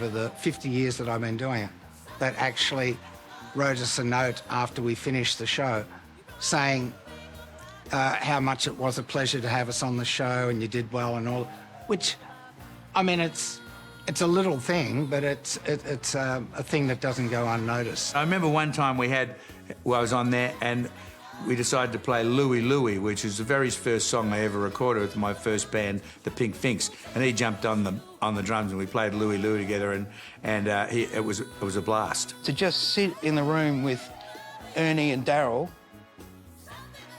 over the 50 years that I've been doing it that actually wrote us a note after we finished the show saying how much it was a pleasure to have us on the show and you did well and all, which, I mean, it's a little thing, but it's a thing that doesn't go unnoticed. I remember one time I was on there and we decided to play Louie Louie, which is the very first song I ever recorded with my first band, the Pink Finks, and he jumped on the drums and we played Louie Louie together, and it was a blast. To just sit in the room with Ernie and Daryl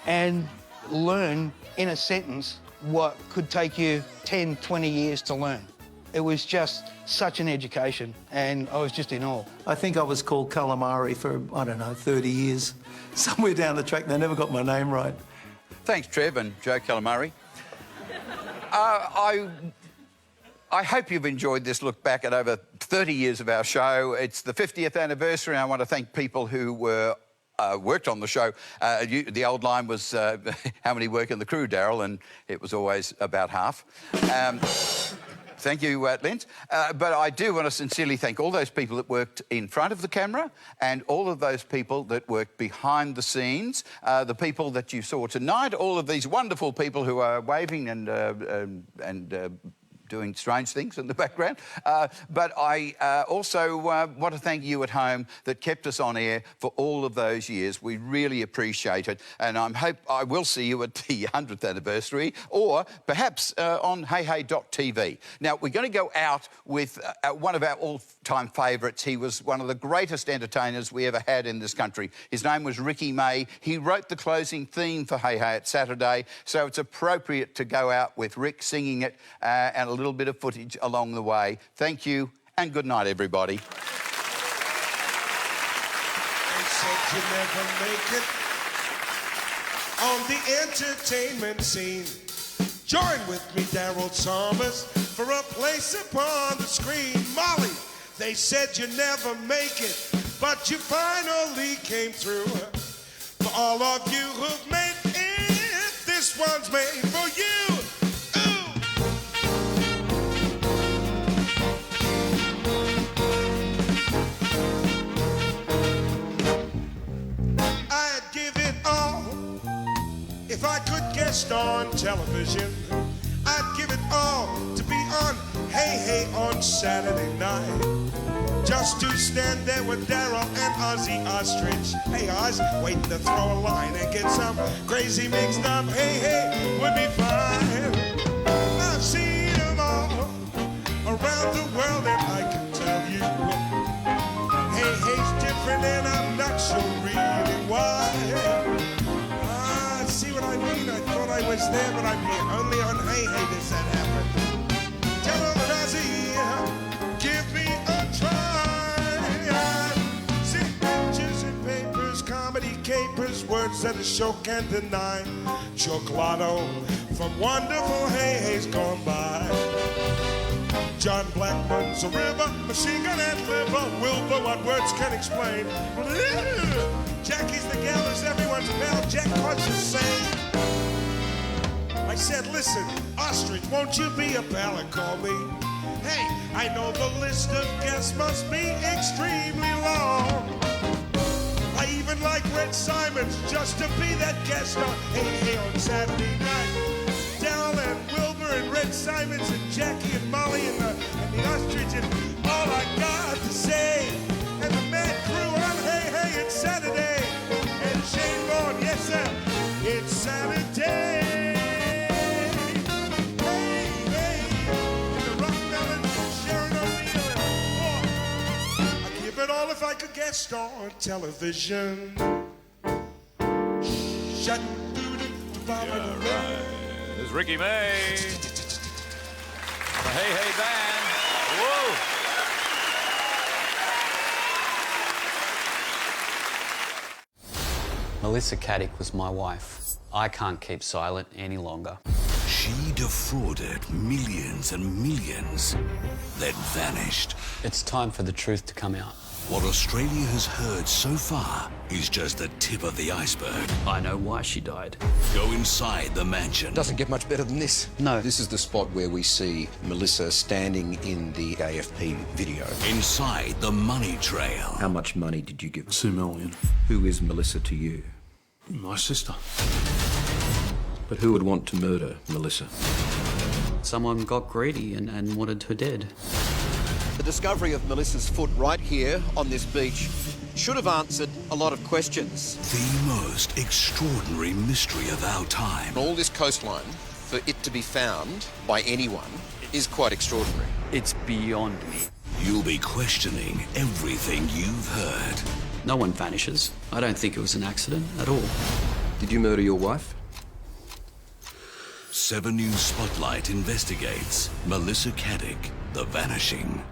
and learn in a sentence what could take you 10, 20 years to learn. It was just such an education, and I was just in awe. I think I was called Calamari for, I don't know, 30 years. Somewhere down the track, they never got my name right. Thanks, Trev and Joe Calamari. I hope you've enjoyed this look back at over 30 years of our show. It's the 50th anniversary, and I want to thank people who worked on the show. The old line was, how many work in the crew, Daryl? And it was always about half. Thank you, Linz. But I do want to sincerely thank all those people that worked in front of the camera and all of those people that worked behind the scenes, the people that you saw tonight, all of these wonderful people who are waving and doing strange things in the background. But I also want to thank you at home that kept us on air for all of those years. We really appreciate it. And I hope I will see you at the 100th anniversary or perhaps on heyhey.tv. Now, we're going to go out with one of our all-time favourites. He was one of the greatest entertainers we ever had in this country. His name was Ricky May. He wrote the closing theme for Hey Hey at Saturday, so it's appropriate to go out with Rick singing it and a little bit of footage along the way. Thank you and good night, everybody. They said you never make it on the entertainment scene. Join with me, Daryl Chalmers, for a place upon the screen. Molly, they said you never make it, but you finally came through. For all of you who've made it, this one's made for you. If I could guest on television, I'd give it all to be on Hey Hey on Saturday night. Just to stand there with Daryl and Ozzy Ostrich. Hey Oz, waiting to throw a line and get some crazy mixed up. Hey Hey would be fine. I've seen them all around the world and I can tell you Hey Hey's different and I'm not sure really why. See what I mean? I thought I was there, but I'm here. Only on Hey Hey does that happen. Tell them, Ozzy, give me a try. See pictures and papers, comedy capers, words that a show can't deny. Chocolado from wonderful Hey Hey's gone by. John Blackman's a river, machine gun and liver. Wilbur, what words can explain? Jackie's the gal who's everyone's pal. Jack wants to say. I said, listen, Ostrich, won't you be a pal and call me? Hey, I know the list of guests must be extremely long. I even like Red Simons just to be that guest on Hey Hey on Saturday night. Daryl and Wilbur and Red Simons and Jackie and Molly and the Ostrich and all I got to say. And the Mad Crew on Hey Hey, it's Saturday. And Shane Vaughn, yes sir, it's Saturday. Hey Hey, and the Rock Melons and Sharon O'Neill and more. I'd give it all if I could guest on television. Shut Yeah, right. This is Ricky May. The Hey Hey Band. Whoa! Melissa Caddick was my wife. I can't keep silent any longer. She defrauded millions and millions, then vanished. It's time for the truth to come out. What Australia has heard so far is just the tip of the iceberg. I know why she died. Go inside the mansion. Doesn't get much better than this. No. This is the spot where we see Melissa standing in the AFP video. Inside the money trail. How much money did you give? $2 million. Who is Melissa to you? My sister. But who would want to murder Melissa? Someone got greedy and wanted her dead. The discovery of Melissa's foot right here on this beach should have answered a lot of questions. The most extraordinary mystery of our time. All this coastline, for it to be found by anyone, is quite extraordinary. It's beyond me. You'll be questioning everything you've heard. No one vanishes. I don't think it was an accident at all. Did you murder your wife? 7 News Spotlight investigates Melissa Caddick, The Vanishing.